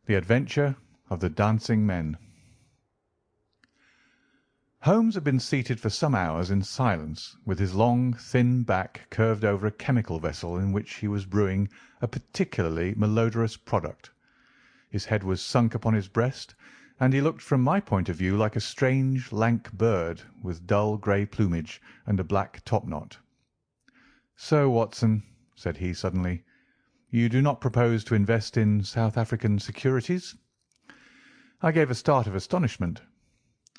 The Adventure of the Dancing Men. Holmes had been seated for some hours in silence, with his long, thin back curved over a chemical vessel in which he was brewing a particularly malodorous product. His head was sunk upon his breast, and he looked from my point of view like a strange, lank bird with dull grey plumage and a black topknot. "So, Watson," said he suddenly, "you do not propose to invest in South African securities?" I gave a start of astonishment.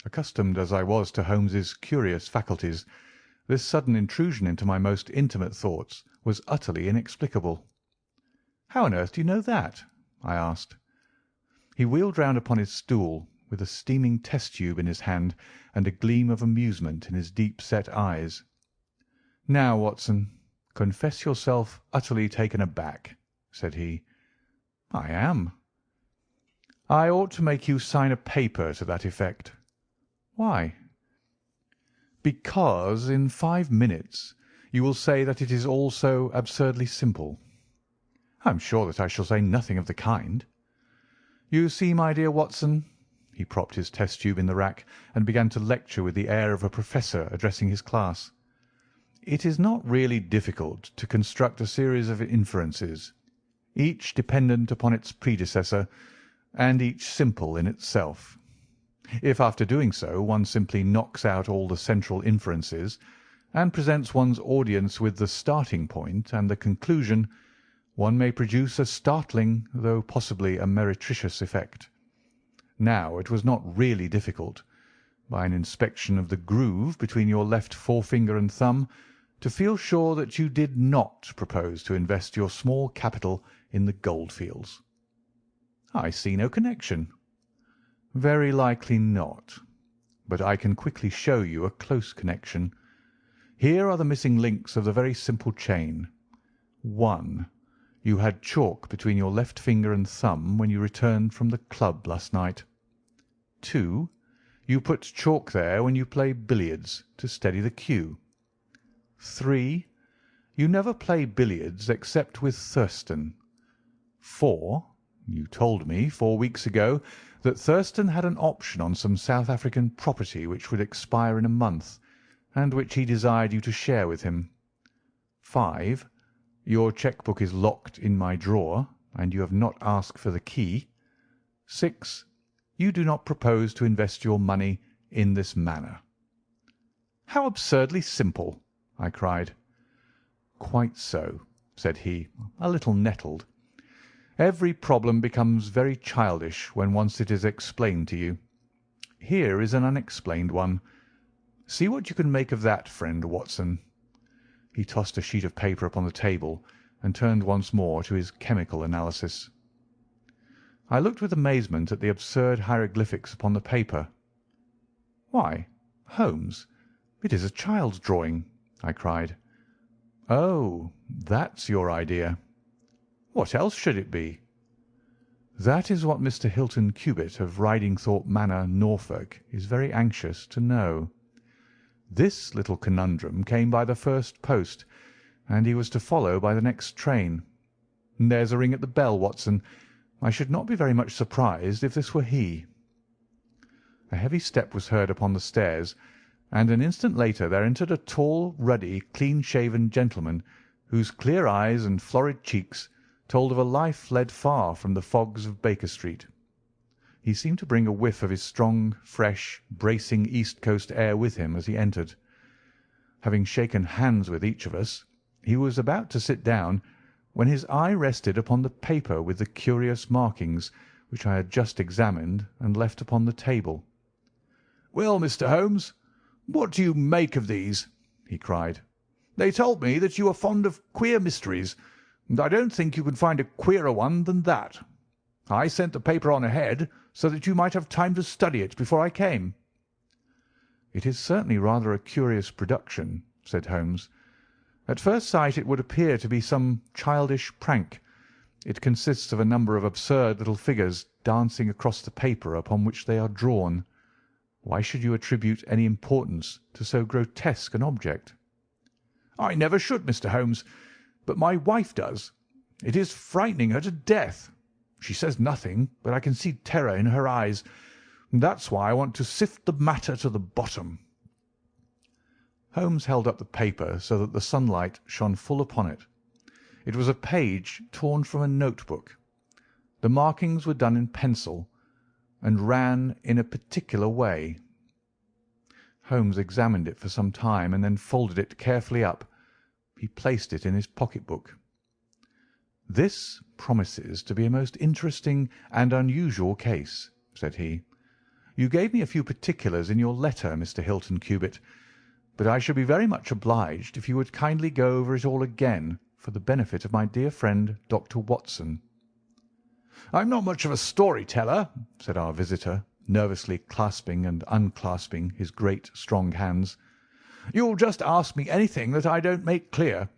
Accustomed as I was to Holmes's curious faculties, this sudden intrusion into my most intimate thoughts was utterly inexplicable. "How on earth do you know that?" I asked. He wheeled round upon his stool, with a steaming test-tube in his hand and a gleam of amusement in his deep-set eyes. "Now, Watson, confess yourself utterly taken aback," said he. "I am." "I ought to make you sign a paper to that effect." "Why?" "Because in 5 minutes you will say that it is all so absurdly simple." "I am sure that I shall say nothing of the kind." "You see, my dear Watson," he propped his test-tube in the rack and began to lecture with the air of a professor addressing his class, "it is not really difficult to construct a series of inferences, each dependent upon its predecessor, and each simple in itself. If after doing so one simply knocks out all the central inferences and presents one's audience with the starting point and the conclusion, one may produce a startling, though possibly a meretricious effect. Now, it was not really difficult, by an inspection of the groove between your left forefinger and thumb, to feel sure that you did not propose to invest your small capital in the goldfields." "I see no connection." "Very likely not, but I can quickly show you a close connection. Here are the missing links of the very simple chain. 1. You had chalk between your left finger and thumb when you returned from the club last night. 2. You put chalk there when you play billiards to steady the cue. 3. You never play billiards except with Thurston. 4. You told me 4 weeks ago that Thurston had an option on some South African property which would expire in a month, and which he desired you to share with him. 5. Your cheque-book is locked in my drawer, and you have not asked for the key. 6. You do not propose to invest your money in this manner." "How absurdly simple!" I cried. "Quite so," said he, a little nettled. "Every problem becomes very childish when once it is explained to you. Here is an unexplained one. See what you can make of that, friend Watson." He tossed a sheet of paper upon the table and turned once more to his chemical analysis. I looked with amazement at the absurd hieroglyphics upon the paper. "Why, Holmes, it is a child's drawing," I cried. "Oh, that's your idea." "What else should it be?" "That is what Mr. Hilton Cubitt of Ridingthorpe Manor, Norfolk, is very anxious to know. This little conundrum came by the first post, and he was to follow by the next train. There's a ring at the bell, Watson. I should not be very much surprised if this were he." A heavy step was heard upon the stairs, and an instant later there entered a tall, ruddy, clean-shaven gentleman, whose clear eyes and florid cheeks told of a life led far from the fogs of Baker Street. He seemed to bring a whiff of his strong, fresh, bracing East Coast air with him as he entered. Having shaken hands with each of us, he was about to sit down, when his eye rested upon the paper with the curious markings, which I had just examined and left upon the table. "Well, Mr. Holmes, what do you make of these?" he cried. "They told me that you were fond of queer mysteries, and I don't think you could find a queerer one than that. I sent the paper on ahead so that you might have time to study it before I came." "It is certainly rather a curious production," said Holmes. "At first sight it would appear to be some childish prank. It consists of a number of absurd little figures dancing across the paper upon which they are drawn. Why should you attribute any importance to so grotesque an object?" "I never should, Mr. Holmes, but my wife does. It is frightening her to death. She says nothing, but I can see terror in her eyes. That's why I want to sift the matter to the bottom." Holmes held up the paper so that the sunlight shone full upon it. It was a page torn from a notebook. The markings were done in pencil, and ran in a particular way. Holmes examined it for some time, and then folded it carefully up. He placed it in his pocket-book. "This promises to be a most interesting and unusual case," said he. "You gave me a few particulars in your letter, Mr. Hilton Cubitt, but I should be very much obliged if you would kindly go over it all again for the benefit of my dear friend Dr. Watson." "I'm not much of a story-teller," said our visitor, nervously clasping and unclasping his great strong hands. "You'll just ask me anything that I don't make clear.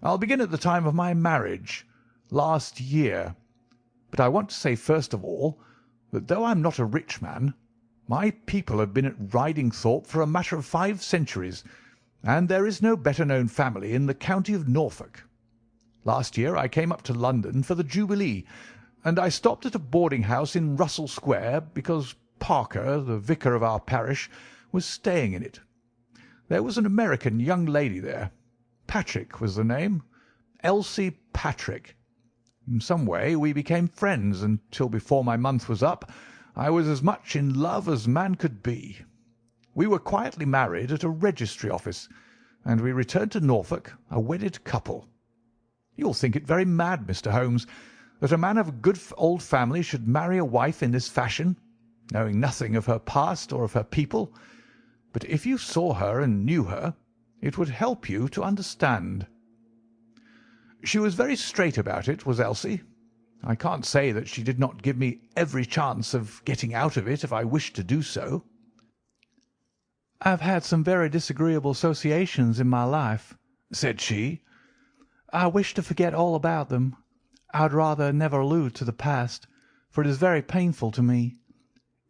I'll begin at the time of my marriage, last year. But I want to say first of all that though I'm not a rich man, my people have been at Ridingthorpe for a matter of 5 centuries, and there is no better-known family in the county of Norfolk. Last year I came up to London for the Jubilee, and I stopped at a boarding-house in Russell Square because Parker, the vicar of our parish, was staying in it. There was an American young lady there. Patrick was the name. Elsie Patrick. In some way we became friends, until before my month was up I was as much in love as man could be. We were quietly married at a registry office, and we returned to Norfolk a wedded couple. You'll think it very mad, Mr. Holmes, that a man of a good old family should marry a wife in this fashion, knowing nothing of her past or of her people, but if you saw her and knew her, it would help you to understand. She was very straight about it, was Elsie. I can't say that she did not give me every chance of getting out of it if I wished to do so. "I've had some very disagreeable associations in my life," said she. "I wish to forget all about them. I'd rather never allude to the past, for it is very painful to me.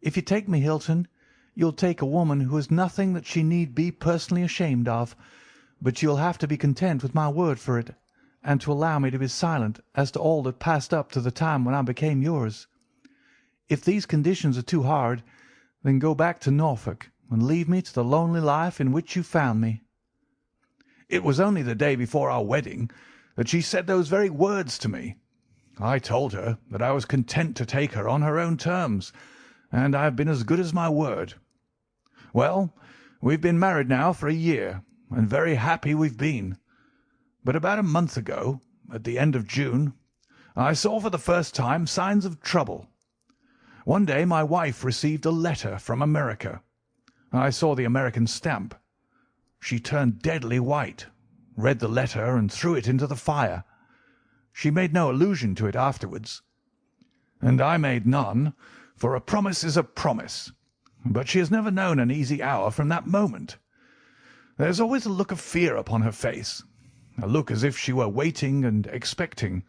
If you take me, Hilton, you'll take a woman who has nothing that she need be personally ashamed of, but you'll have to be content with my word for it, and to allow me to be silent as to all that passed up to the time when I became yours. If these conditions are too hard, then go back to Norfolk and leave me to the lonely life in which you found me." It was only the day before our wedding that she said those very words to me. I told her that I was content to take her on her own terms, and I have been as good as my word. Well, we've been married now for a year, and very happy we've been. But about a month ago, at the end of June, I saw for the first time signs of trouble. One day my wife received a letter from America. I saw the American stamp. She turned deadly white, read the letter, and threw it into the fire. She made no allusion to it afterwards, and I made none, for a promise is a promise. But she has never known an easy hour from that moment. There's always a look of fear upon her face, a look as if she were waiting and expecting.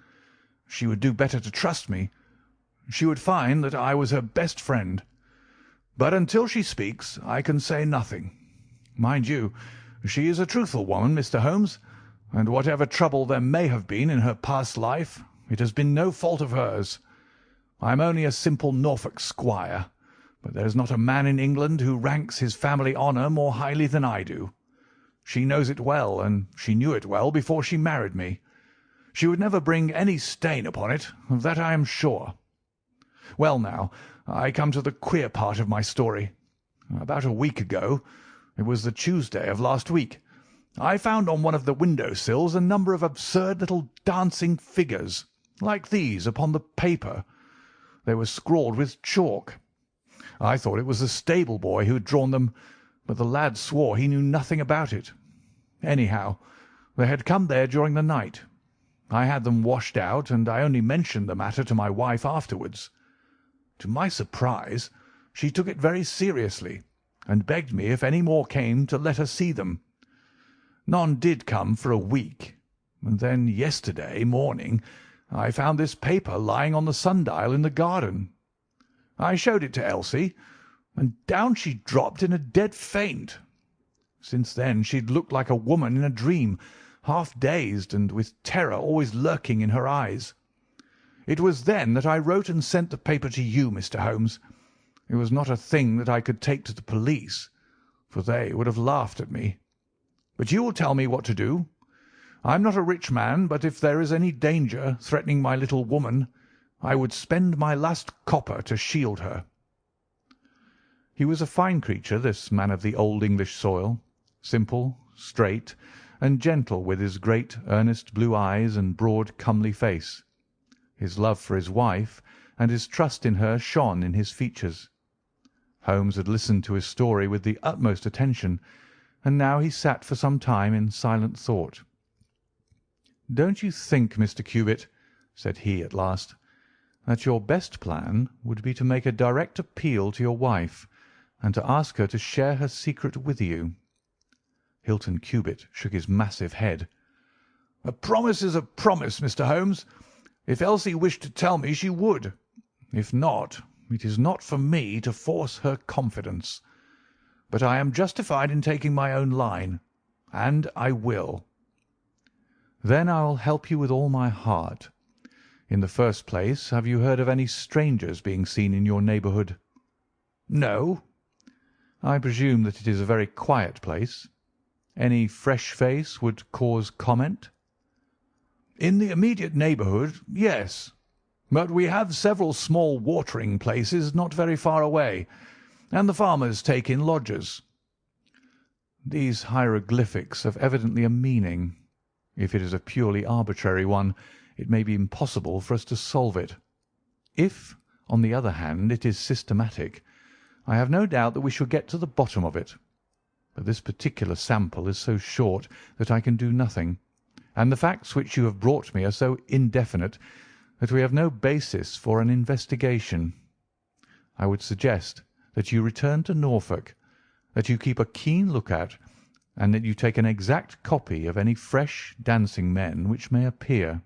She would do better to trust me. She would find that I was her best friend. But until she speaks, I can say nothing. Mind you, she is a truthful woman, Mr. Holmes, and whatever trouble there may have been in her past life, it has been no fault of hers. I am only a simple Norfolk squire, but there is not a man in England who ranks his family honour more highly than I do. She knows it well, and she knew it well before she married me. She would never bring any stain upon it, of that I am sure. Well, now, I come to the queer part of my story. About a week ago, it was the Tuesday of last week, I found on one of the window-sills a number of absurd little dancing figures, like these, upon the paper. They were scrawled with chalk. I thought it was the stable boy who had drawn them, but the lad swore he knew nothing about it. Anyhow, they had come there during the night. I had them washed out, and I only mentioned the matter to my wife afterwards. To my surprise, she took it very seriously, and begged me if any more came to let her see them. None did come for a week, and then yesterday morning I found this paper lying on the sundial in the garden. I showed it to Elsie, and down she dropped in a dead faint. Since then she'd looked like a woman in a dream, half dazed, and with terror always lurking in her eyes. It was then that I wrote and sent the paper to you, Mr. Holmes. It was not a thing that I could take to the police, for they would have laughed at me. But you will tell me what to do. I am not a rich man, but if there is any danger threatening my little woman, I would spend my last copper to shield her." He was a fine creature, this man of the old English soil, simple, straight, and gentle, with his great, earnest blue eyes and broad, comely face. His love for his wife and his trust in her shone in his features. Holmes had listened to his story with the utmost attention, and now he sat for some time in silent thought. "Don't you think, Mr. Cubitt," said he at last, "that your best plan would be to make a direct appeal to your wife, and to ask her to share her secret with you?" Hilton Cubitt shook his massive head. "A promise is a promise, Mr. Holmes. If Elsie wished to tell me, she would. If not, it is not for me to force her confidence. But I am justified in taking my own line, and I will." "Then I will help you with all my heart. In the first place, have you heard of any strangers being seen in your neighbourhood?" "No." "I presume that it is a very quiet place. Any fresh face would cause comment?" "In the immediate neighbourhood, yes. But we have several small watering places not very far away, and the farmers take in lodgers." "These hieroglyphics have evidently a meaning. If it is a purely arbitrary one, it may be impossible for us to solve it. If, on the other hand, it is systematic, I have no doubt that we shall get to the bottom of it. But this particular sample is so short that I can do nothing, and the facts which you have brought me are so indefinite that we have no basis for an investigation. I would suggest that you return to Norfolk, that you keep a keen look-out, and that you take an exact copy of any fresh dancing men which may appear.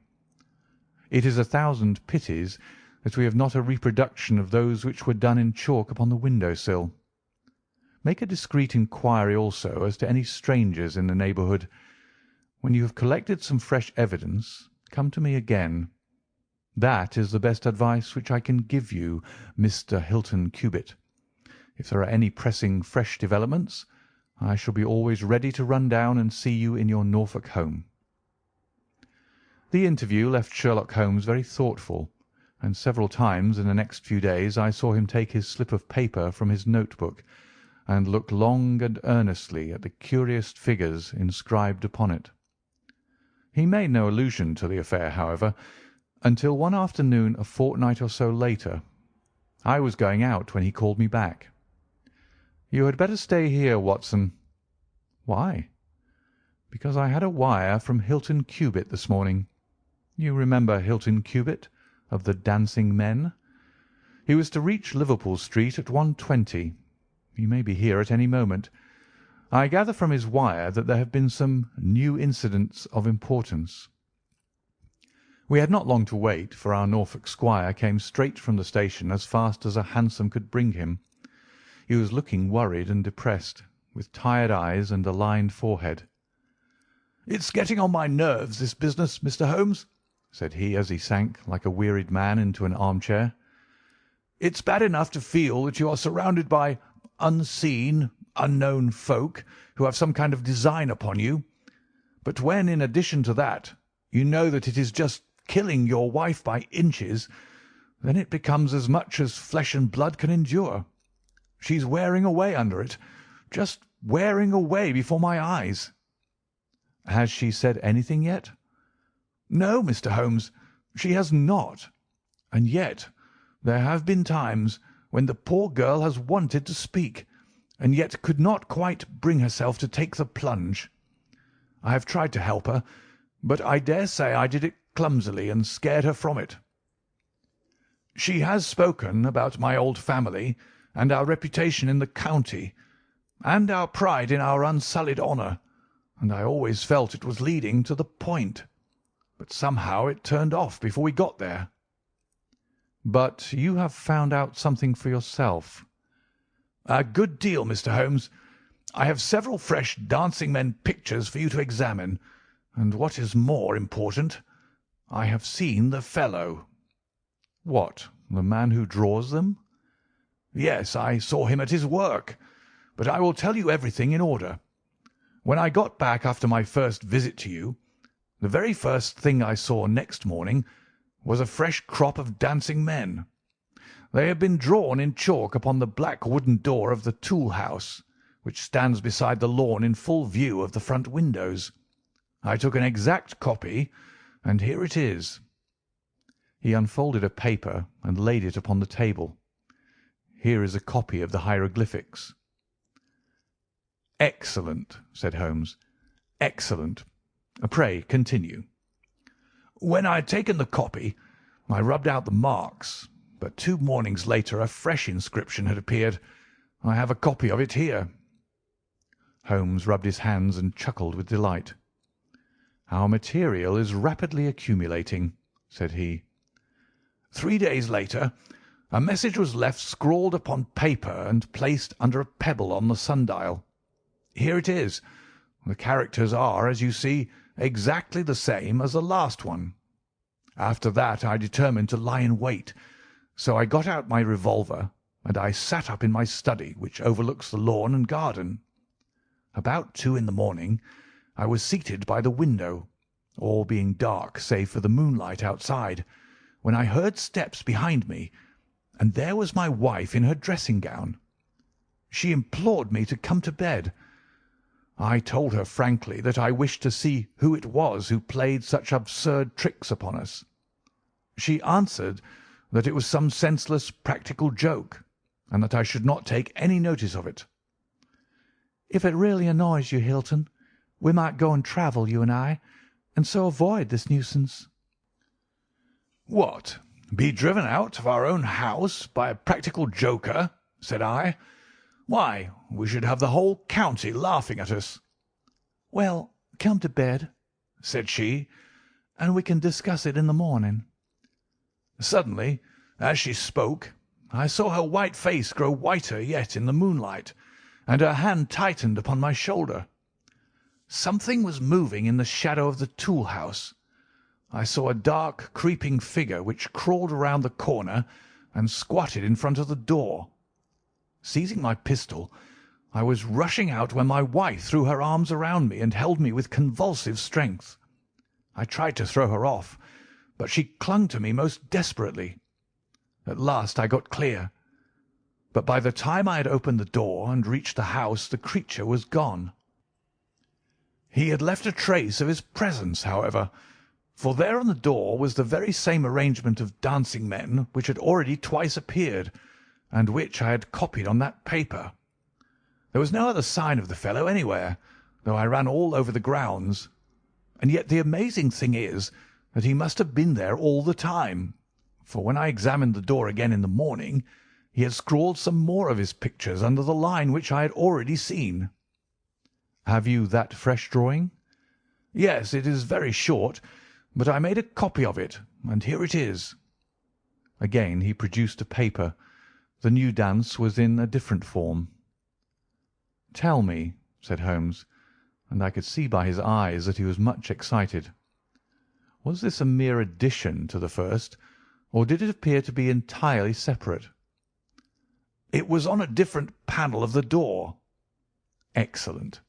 It is a thousand pities that we have not a reproduction of those which were done in chalk upon the window-sill. Make a discreet inquiry also as to any strangers in the neighbourhood. When you have collected some fresh evidence, come to me again. That is the best advice which I can give you, Mr. Hilton Cubitt. If there are any pressing fresh developments, I shall be always ready to run down and see you in your Norfolk home." The interview left Sherlock Holmes very thoughtful, and several times in the next few days I saw him take his slip of paper from his note-book and look long and earnestly at the curious figures inscribed upon it. He made no allusion to the affair, however, until one afternoon a fortnight or so later. I was going out when he called me back. "You had better stay here, Watson." "Why?" "Because I had a wire from Hilton Cubitt this morning. You remember Hilton Cubitt, of the Dancing Men? He was to reach Liverpool Street at 1:20. He may be here at any moment. I gather from his wire that there have been some new incidents of importance." We had not long to wait, for our Norfolk squire came straight from the station as fast as a hansom could bring him. He was looking worried and depressed, with tired eyes and a lined forehead. "It's getting on my nerves, this business, Mr. Holmes," said he as he sank like a wearied man into an armchair. "It's bad enough to feel that you are surrounded by unseen, unknown folk who have some kind of design upon you, but when, in addition to that, you know that it is just killing your wife by inches, then it becomes as much as flesh and blood can endure. She's wearing away under it, just wearing away before my eyes." "Has she said anything yet?" "No, Mr. Holmes, she has not. And yet there have been times when the poor girl has wanted to speak, and yet could not quite bring herself to take the plunge. I have tried to help her, but I dare say I did it clumsily and scared her from it. She has spoken about my old family and our reputation in the county, and our pride in our unsullied honour, and I always felt it was leading to the point. But somehow it turned off before we got there." "But you have found out something for yourself?" "A good deal, Mr. Holmes. I have several fresh dancing men pictures for you to examine, and what is more important, I have seen the fellow." What, the man who draws them? Yes, I saw him at his work. But I will tell you everything in order. When I got back after my first visit to you, the very first thing I saw next morning was a fresh crop of dancing men. They had been drawn in chalk upon the black wooden door of the tool house, which stands beside the lawn in full view of the front windows. I took an exact copy, and here it is." He unfolded a paper and laid it upon the table. "Here is a copy of the hieroglyphics." "Excellent," said Holmes. "Excellent. Pray continue." "When I had taken the copy, I rubbed out the marks, but 2 mornings later a fresh inscription had appeared. I have a copy of it here." Holmes rubbed his hands and chuckled with delight. "Our material is rapidly accumulating," said he. 3 days later a message was left scrawled upon paper and placed under a pebble on the sundial. Here it is. The characters are, as you see, exactly the same as the last one. After that I determined to lie in wait, so I got out my revolver and I sat up in my study, which overlooks the lawn and garden. About 2 in the morning I was seated by the window, all being dark save for the moonlight outside, when I heard steps behind me, and there was my wife in her dressing gown. She implored me to come to bed. I told her frankly that I wished to see who it was who played such absurd tricks upon us. She answered that it was some senseless practical joke, and that I should not take any notice of it. "If it really annoys you, Hilton, we might go and travel, you and I, and so avoid this nuisance." "What, be driven out of our own house by a practical joker?" said I. "Why, we should have the whole county laughing at us." "Well, come to bed," said she, "and we can discuss it in the morning." Suddenly, as she spoke, I saw her white face grow whiter yet in the moonlight, and her hand tightened upon my shoulder. Something was moving in the shadow of the tool house. I saw a dark, creeping figure which crawled around the corner and squatted in front of the door. Seizing my pistol, I was rushing out when my wife threw her arms around me and held me with convulsive strength. I tried to throw her off, but she clung to me most desperately. At last I got clear, but by the time I had opened the door and reached the house the creature was gone. He had left a trace of his presence, however, for there on the door was the very same arrangement of dancing men which had already twice appeared, and which I had copied on that paper. There was no other sign of the fellow anywhere, though I ran all over the grounds, and yet the amazing thing is that he must have been there all the time, for when I examined the door again in the morning he had scrawled some more of his pictures under the line which I had already seen." "Have you that fresh drawing?" "Yes, it is very short, but I made a copy of it, and here it is." Again he produced a paper. The new dance was in a different form. "Tell me," said Holmes, and I could see by his eyes that he was much excited, "was this a mere addition to the first, or did it appear to be entirely separate?" "It was on a different panel of the door." "Excellent.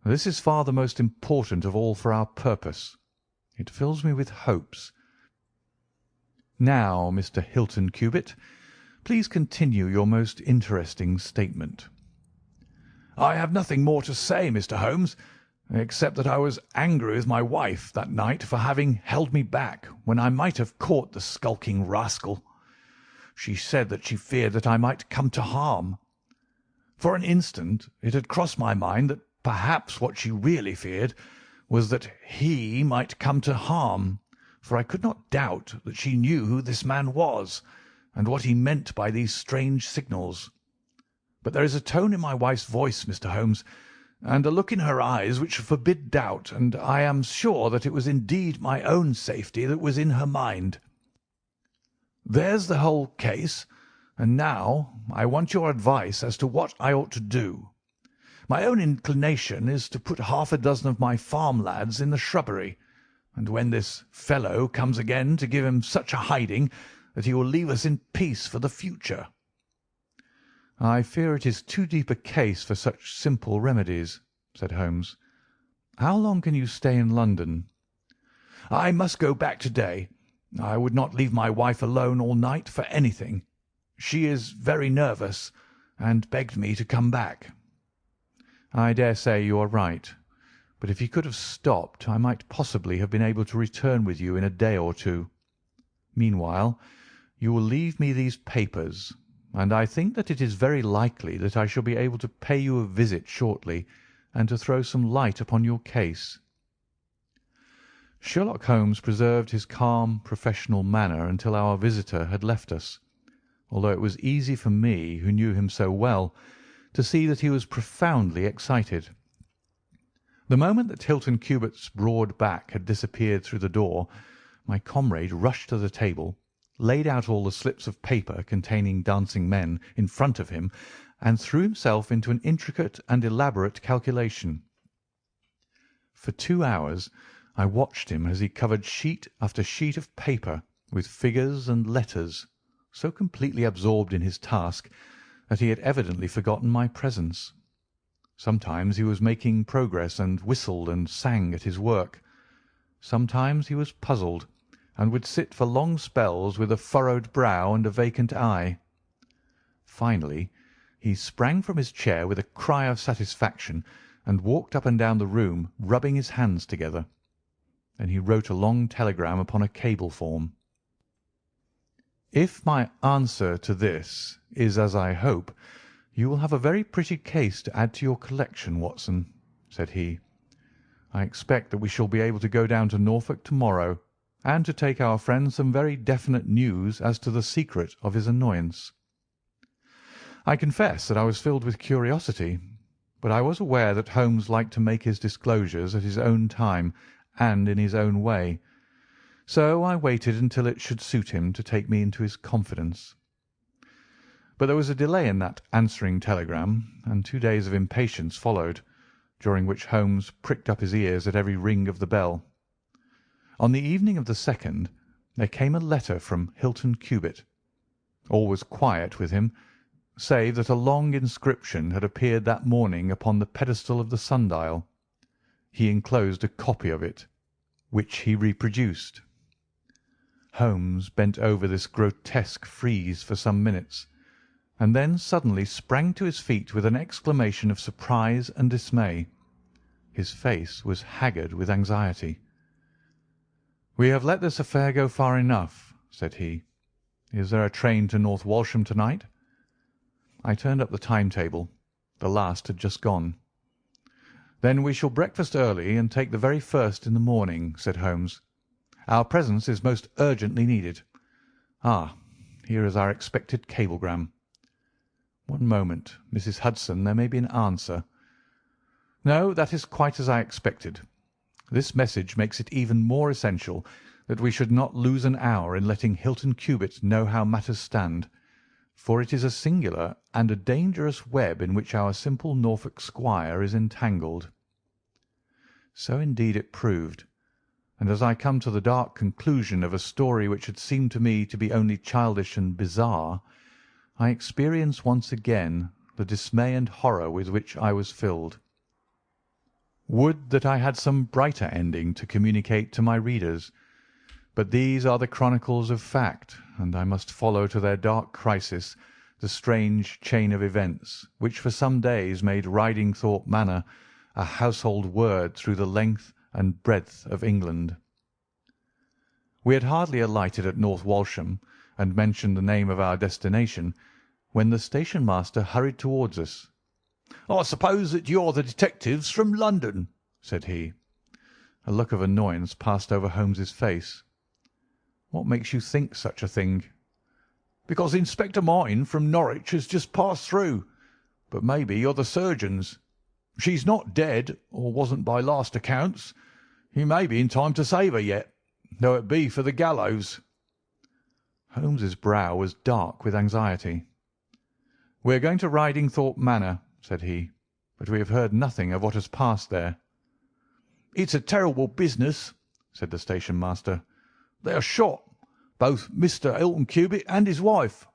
This is far the most important of all for our purpose. It fills me with hopes. Now, Mr. Hilton Cubitt, please continue your most interesting statement." "I have nothing more to say, Mr. Holmes, except that I was angry with my wife that night for having held me back when I might have caught the skulking rascal. She said that she feared that I might come to harm. For an instant it had crossed my mind that perhaps what she really feared was that he might come to harm, for I could not doubt that she knew who this man was and what he meant by these strange signals. But there is a tone in my wife's voice, Mr. Holmes, and a look in her eyes which forbid doubt, and I am sure that it was indeed my own safety that was in her mind. There's the whole case, and now I want your advice as to what I ought to do. My own inclination is to put half a dozen of my farm lads in the shrubbery, and when this fellow comes again to give him such a hiding that he will leave us in peace for the future." "I fear it is too deep a case for such simple remedies," said Holmes. "How long can you stay in London?" "I must go back to-day. I would not leave my wife alone all night for anything. She is very nervous, and begged me to come back." "I dare say you are right, but if you could have stopped, I might possibly have been able to return with you in a day or two. Meanwhile, you will leave me these papers, and I think that it is very likely that I shall be able to pay you a visit shortly and to throw some light upon your case." Sherlock Holmes preserved his calm, professional manner until our visitor had left us, although it was easy for me, who knew him so well, to see that he was profoundly excited. The moment that Hilton Cubitt's broad back had disappeared through the door, my comrade rushed to the table, laid out all the slips of paper containing dancing men in front of him, and threw himself into an intricate and elaborate calculation. For 2 hours I watched him as he covered sheet after sheet of paper with figures and letters, so completely absorbed in his task that he had evidently forgotten my presence. Sometimes he was making progress and whistled and sang at his work. Sometimes he was puzzled, and would sit for long spells with a furrowed brow and a vacant eye. Finally, he sprang from his chair with a cry of satisfaction and walked up and down the room, rubbing his hands together. Then he wrote a long telegram upon a cable form. "If my answer to this is as I hope, you will have a very pretty case to add to your collection, Watson," said he. "I expect that we shall be able to go down to Norfolk to-morrow, and to take our friend some very definite news as to the secret of his annoyance." I confess that I was filled with curiosity, but I was aware that Holmes liked to make his disclosures at his own time and in his own way, so I waited until it should suit him to take me into his confidence. But there was a delay in that answering telegram, and 2 days of impatience followed, during which Holmes pricked up his ears at every ring of the bell. On the evening of the 2nd there came a letter from Hilton Cubitt. All was quiet with him, save that a long inscription had appeared that morning upon the pedestal of the sundial. He enclosed a copy of it, which he reproduced. Holmes bent over this grotesque frieze for some minutes, and then suddenly sprang to his feet with an exclamation of surprise and dismay. His face was haggard with anxiety. "We have let this affair go far enough," said he. "Is there a train to North Walsham to-night?" I turned up the timetable. The last had just gone. "Then we shall breakfast early and take the very first in the morning," said Holmes. "Our presence is most urgently needed. Ah, here is our expected cablegram. One moment, Mrs. Hudson, there may be an answer. No, that is quite as I expected. This message makes it even more essential that we should not lose an hour in letting Hilton Cubitt know how matters stand, for it is a singular and a dangerous web in which our simple Norfolk squire is entangled." So indeed it proved, and as I come to the dark conclusion of a story which had seemed to me to be only childish and bizarre, I experience once again the dismay and horror with which I was filled. Would that I had some brighter ending to communicate to my readers, but these are the chronicles of fact, and I must follow to their dark crisis the strange chain of events which for some days made Ridingthorpe Manor a household word through the length and breadth of England. We had hardly alighted at North Walsham and mentioned the name of our destination when the station master hurried towards us. "I suppose that you're the detectives from London," said he. A look of annoyance passed over Holmes's face. "What makes you think such a thing?" "Because Inspector Martin from Norwich has just passed through. But maybe you're the surgeons. She's not dead, or wasn't by last accounts. He may be in time to save her yet, though it be for the gallows." Holmes's brow was dark with anxiety. "We are going to Ridingthorpe Manor," said he, "but we have heard nothing of what has passed there." "It's a terrible business," said the station master. "They are shot. both Mr. Hilton Cubitt and his wife.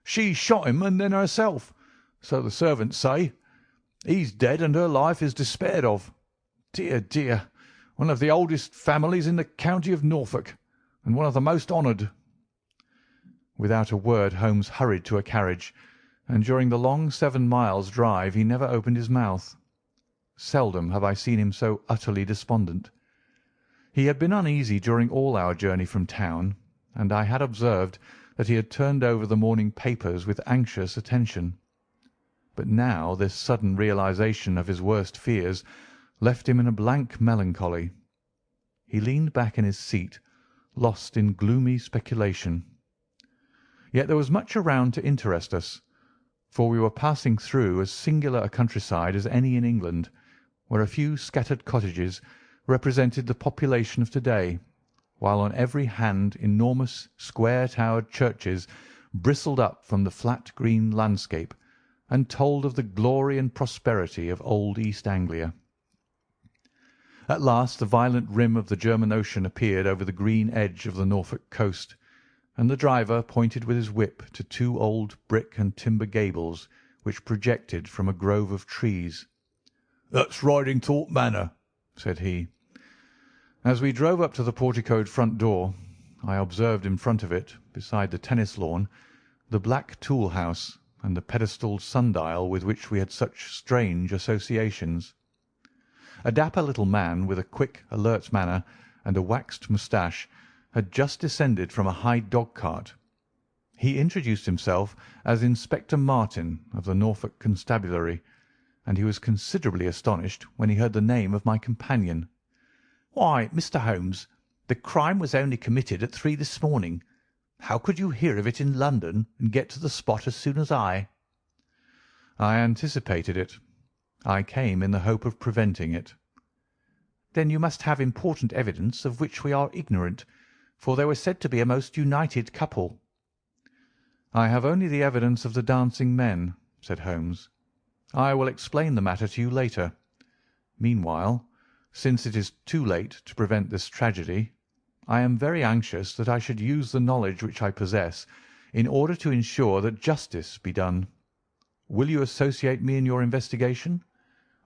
She shot him and then herself, so the servants say. He's dead and her life is despaired of. Dear, dear, one of the oldest families in the county of Norfolk, and one of the most honoured." Without a word Holmes hurried to a carriage, and during the long 7 miles' drive he never opened his mouth. Seldom have I seen him so utterly despondent. He had been uneasy during all our journey from town, and I had observed that he had turned over the morning papers with anxious attention. But now this sudden realization of his worst fears left him in a blank melancholy. He leaned back in his seat, lost in gloomy speculation. Yet there was much around to interest us, for we were passing through as singular a countryside as any in England, where a few scattered cottages represented the population of to-day, while on every hand enormous square-towered churches bristled up from the flat green landscape and told of the glory and prosperity of old East Anglia. At last the violent rim of the German Ocean appeared over the green edge of the Norfolk coast, and the driver pointed with his whip to 2 old brick and timber gables which projected from a grove of trees. "That's Ridingthorpe Manor," said he. As we drove up to the porticoed front door, I observed in front of it, beside the tennis lawn, the black tool house and the pedestalled sundial with which we had such strange associations. A dapper little man with a quick, alert manner and a waxed moustache had just descended from a high dog-cart. He introduced himself as Inspector Martin of the Norfolk Constabulary, and he was considerably astonished when he heard the name of my companion. "Why, Mr. Holmes, the crime was only committed at 3 this morning. How could you hear of it in London and get to the spot as soon as I?" "I anticipated it. I came in the hope of preventing it." "Then you must have important evidence of which we are ignorant, for they were said to be a most united couple." "I have only the evidence of the dancing men," said Holmes. "I will explain the matter to you later. Meanwhile, since it is too late to prevent this tragedy, I am very anxious that I should use the knowledge which I possess in order to ensure that justice be done. Will you associate me in your investigation,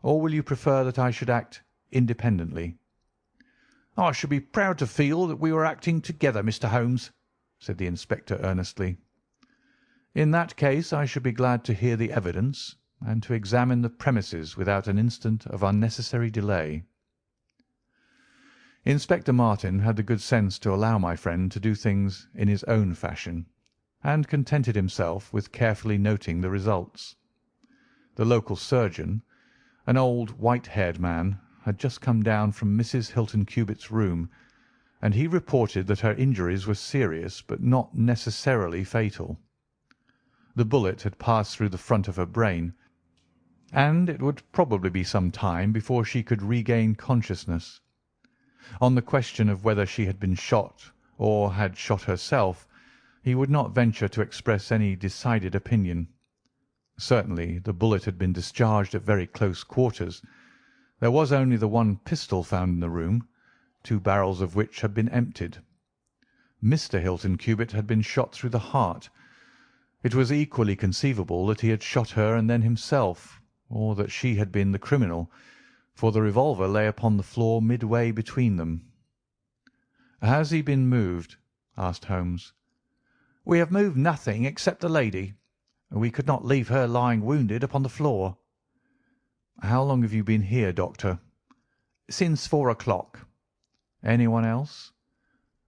or will you prefer that I should act independently?" "I should be proud to feel that we were acting together, Mr. Holmes," said the inspector earnestly. "In that case I should be glad to hear the evidence and to examine the premises without an instant of unnecessary delay." Inspector Martin had the good sense to allow my friend to do things in his own fashion, and contented himself with carefully noting the results. The local surgeon, an old white-haired man, had just come down from Mrs. Hilton Cubitt's room, and he reported that her injuries were serious but not necessarily fatal. The bullet had passed through the front of her brain, and it would probably be some time before she could regain consciousness. On the question of whether she had been shot or had shot herself, he would not venture to express any decided opinion. Certainly the bullet had been discharged at very close quarters. There was only the one pistol found in the room, 2 barrels of which had been emptied. Mr. Hilton Cubitt had been shot through the heart. It was equally conceivable that he had shot her and then himself, or that she had been the criminal, for the revolver lay upon the floor midway between them. "Has he been moved?" asked Holmes. "We have moved nothing except the lady. We could not leave her lying wounded upon the floor." "How long have you been here, Doctor?" "Since 4 o'clock." "Anyone else?"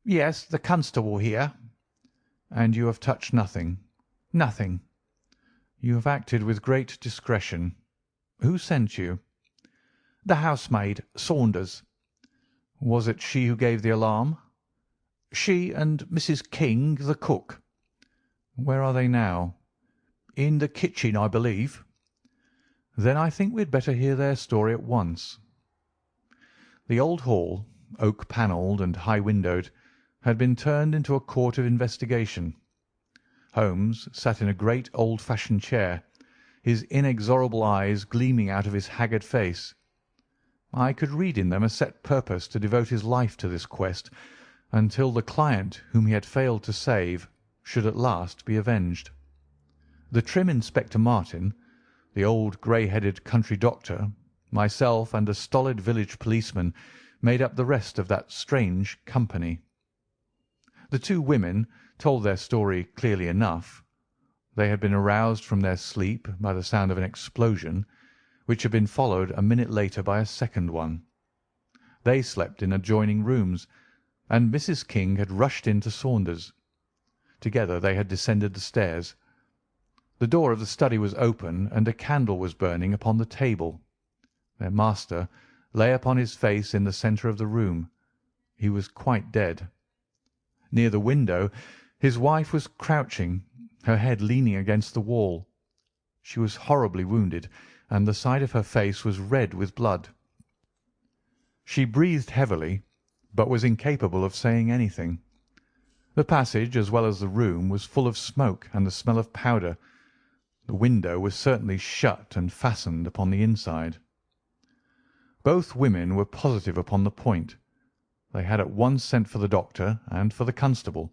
"Yes, the constable here." "And you have touched nothing?" "Nothing." "You have acted with great discretion. Who sent you?" "The housemaid, Saunders." "Was it she who gave the alarm?" "She and Mrs. King, the cook." "Where are they now?" "In the kitchen, I believe." "Then I think we had better hear their story at once." The old hall, oak-panelled and high-windowed, had been turned into a court of investigation. Holmes sat in a great old-fashioned chair, his inexorable eyes gleaming out of his haggard face. I could read in them a set purpose to devote his life to this quest, until the client whom he had failed to save should at last be avenged. The trim Inspector Martin, the old grey-headed country doctor, myself, and a stolid village policeman made up the rest of that strange company. The two women told their story clearly enough. They had been aroused from their sleep by the sound of an explosion, which had been followed a minute later by a second one. They slept in adjoining rooms, and Mrs. King had rushed into Saunders. Together they had descended the stairs. The door of the study was open, and a candle was burning upon the table. Their master lay upon his face in the centre of the room. He was quite dead. Near the window his wife was crouching, her head leaning against the wall. She was horribly wounded, and the side of her face was red with blood. She breathed heavily, but was incapable of saying anything. The passage, as well as the room, was full of smoke and the smell of powder. The window was certainly shut and fastened upon the inside. Both women were positive upon the point. They had at once sent for the doctor and for the constable.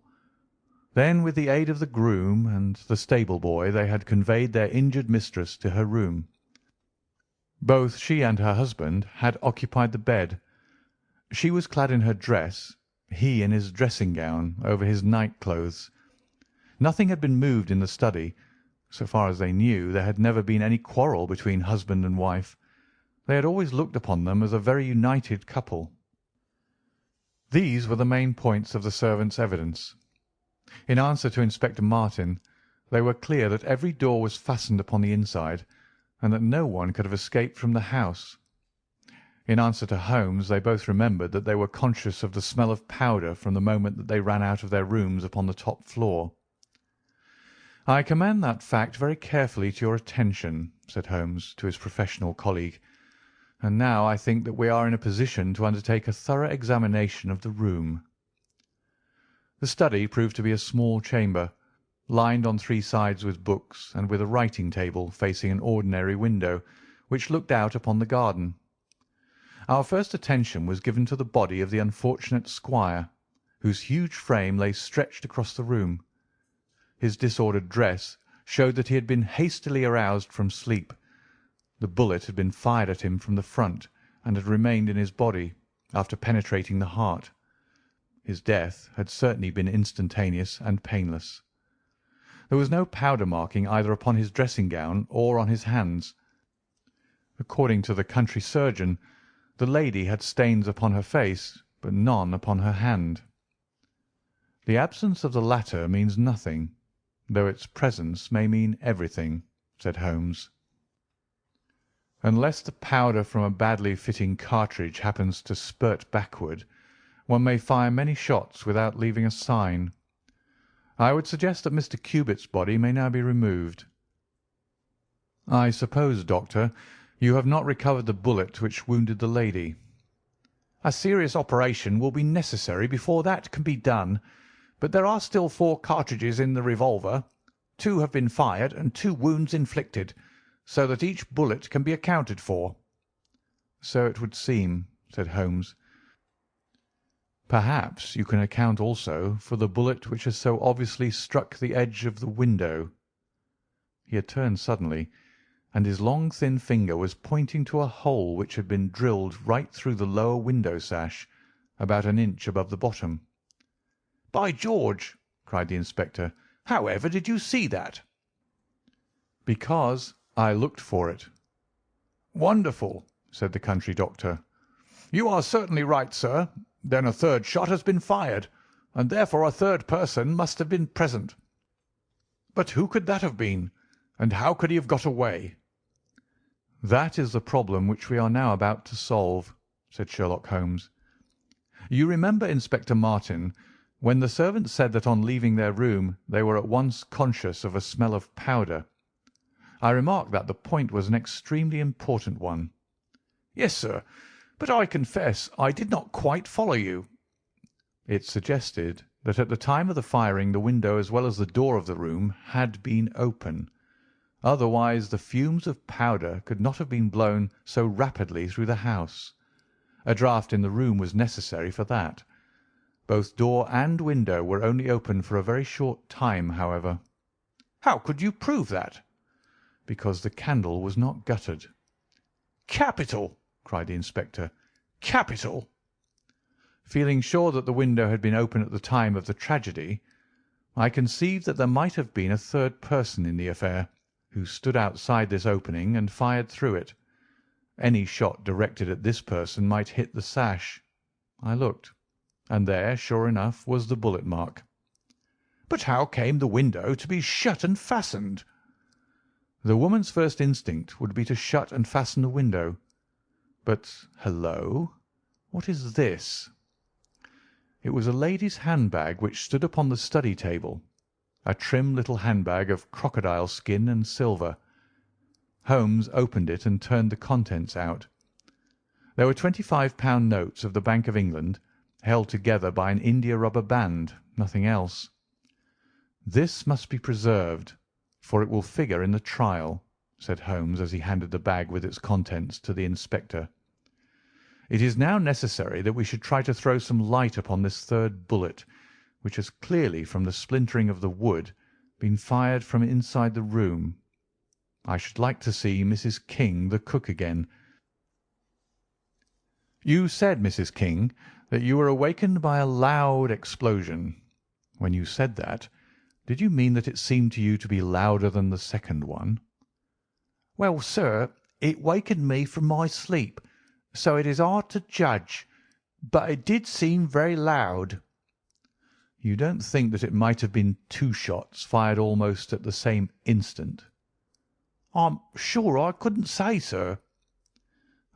Then, with the aid of the groom and the stable boy, they had conveyed their injured mistress to her room. Both she and her husband had occupied the bed. She was clad in her dress, he in his dressing gown over his night clothes. Nothing had been moved in the study. So far as they knew, there had never been any quarrel between husband and wife. They had always looked upon them as a very united couple. These were the main points of the servants' evidence. In answer to Inspector Martin, they were clear that every door was fastened upon the inside, and that no one could have escaped from the house. In answer to Holmes, they both remembered that they were conscious of the smell of powder from the moment that they ran out of their rooms upon the top floor. "I commend that fact very carefully to your attention," said Holmes to his professional colleague, "and now I think that we are in a position to undertake a thorough examination of the room." The study proved to be a small chamber, lined on three sides with books, and with a writing table facing an ordinary window, which looked out upon the garden. Our first attention was given to the body of the unfortunate squire, whose huge frame lay stretched across the room. His disordered dress showed that he had been hastily aroused from sleep. The bullet had been fired at him from the front, and had remained in his body after penetrating the heart. His death had certainly been instantaneous and painless. There was no powder marking either upon his dressing gown or on his hands. According to the country surgeon, the lady had stains upon her face, but none upon her hand. The absence of the latter means nothing, though its presence may mean everything, said Holmes. Unless the powder from a badly fitting cartridge happens to spurt backward, one may fire many shots without leaving a sign. I would suggest that Mr. Cubitt's body may now be removed. I suppose, Doctor, you have not recovered the bullet which wounded the lady. A serious operation will be necessary before that can be done, but there are still 4 cartridges in the revolver. 2 have been fired and 2 wounds inflicted, so that each bullet can be accounted for. So it would seem, said Holmes. Perhaps you can account also for the bullet which has so obviously struck the edge of the window. He had turned suddenly, and his long thin finger was pointing to a hole which had been drilled right through the lower window sash, about an inch above the bottom. "By George!" cried the inspector. "However did you see that?" "Because I looked for it." "Wonderful!" said the country doctor. "You are certainly right, sir. Then a third shot has been fired, and therefore a third person must have been present. But who could that have been, and how could he have got away?" "That is the problem which we are now about to solve," said Sherlock Holmes. "You remember, Inspector Martin, when the servants said that on leaving their room they were at once conscious of a smell of powder. I remarked that the point was an extremely important one." "Yes, sir, but I confess I did not quite follow you." "It suggested that at the time of the firing the window as well as the door of the room had been open. Otherwise the fumes of powder could not have been blown so rapidly through the house. A draught in the room was necessary for that. Both door and window were only open for a very short time, however. "How could you prove that?" "Because the candle was not guttered." "Capital!" cried the inspector. "Capital!" Feeling sure that the window had been open at the time of the tragedy, I conceived that there might have been a third person in the affair, who stood outside this opening and fired through it. Any shot directed at this person might hit the sash. I looked, and there, sure enough, was the bullet mark. "But how came the window to be shut and fastened?" The woman's first instinct would be to shut and fasten the window. But, hullo, what is this? It was a lady's handbag which stood upon the study table, a trim little handbag of crocodile skin and silver. Holmes opened it and turned the contents out. There were £25 notes of the Bank of England, held together by an india-rubber band, nothing else. "This must be preserved, for it will figure in the trial," said Holmes as he handed the bag with its contents to the inspector. "It is now necessary that we should try to throw some light upon this third bullet, which has clearly, from the splintering of the wood, been fired from inside the room. I should like to see Mrs. King, the cook, again. You said, Mrs. King, that you were awakened by a loud explosion. When you said that, did you mean that it seemed to you to be louder than the second one?" "Well, sir, it wakened me from my sleep, so it is hard to judge, but it did seem very loud." "You don't think that it might have been two shots fired almost at the same instant?" "I'm sure I couldn't say, sir."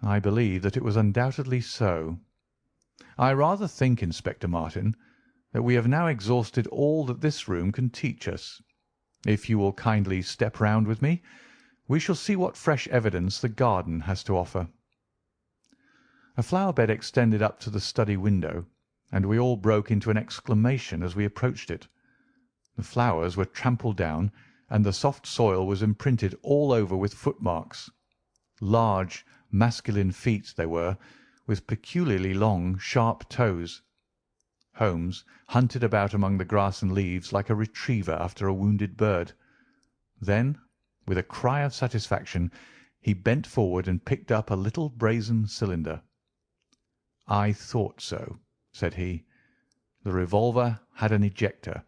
"I believe that it was undoubtedly so. I rather think, Inspector Martin, that we have now exhausted all that this room can teach us. If you will kindly step round with me, we shall see what fresh evidence the garden has to offer." A flower bed extended up to the study window, and we all broke into an exclamation as we approached it. The flowers were trampled down, and the soft soil was imprinted all over with footmarks. Large, masculine feet they were, with peculiarly long, sharp toes. Holmes hunted about among the grass and leaves like a retriever after a wounded bird. Then, with a cry of satisfaction, he bent forward and picked up a little brazen cylinder. "I thought so," said he. "The revolver had an ejector,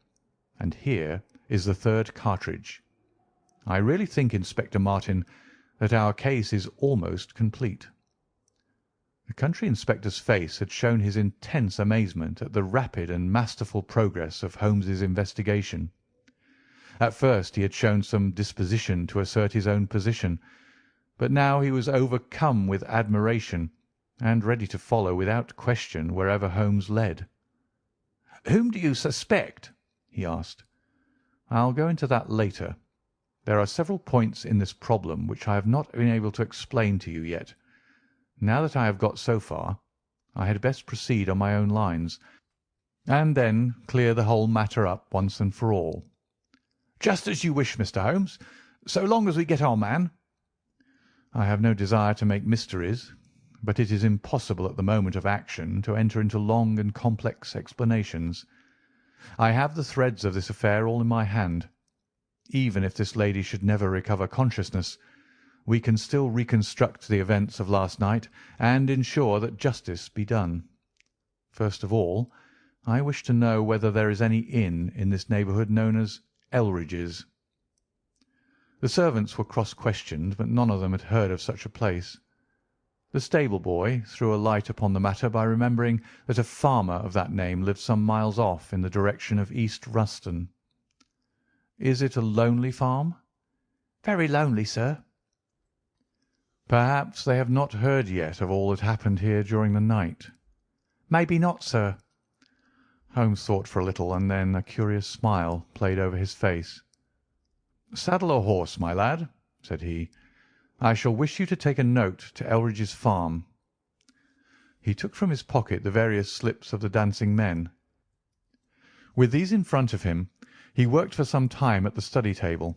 and here is the third cartridge. I really think, Inspector Martin, that our case is almost complete." The country inspector's face had shown his intense amazement at the rapid and masterful progress of Holmes's investigation. At first he had shown some disposition to assert his own position, but now he was overcome with admiration and ready to follow without question wherever Holmes led. "Whom do you suspect?" he asked. "I'll go into that later. There are several points in this problem which I have not been able to explain to you yet. Now that I have got so far, I had best proceed on my own lines, and then clear the whole matter up once and for all." "Just as you wish, Mr. Holmes, so long as we get our man." "I have no desire to make mysteries, but it is impossible at the moment of action to enter into long and complex explanations. I have the threads of this affair all in my hand. Even if this lady should never recover consciousness, we can still reconstruct the events of last night and ensure that justice be done. First of all, I wish to know whether there is any inn in this neighbourhood known as Elridge's." The servants were cross-questioned, but none of them had heard of such a place. The stable-boy threw a light upon the matter by remembering that a farmer of that name lived some miles off in the direction of East Ruston. "Is it a lonely farm?" "Very lonely, sir." "Perhaps they have not heard yet of all that happened here during the night." "Maybe not, sir." Holmes thought for a little, and then a curious smile played over his face. "Saddle a horse, my lad," said he. "I shall wish you to take a note to Elridge's farm." He took from his pocket the various slips of the dancing men. With these in front of him, he worked for some time at the study table.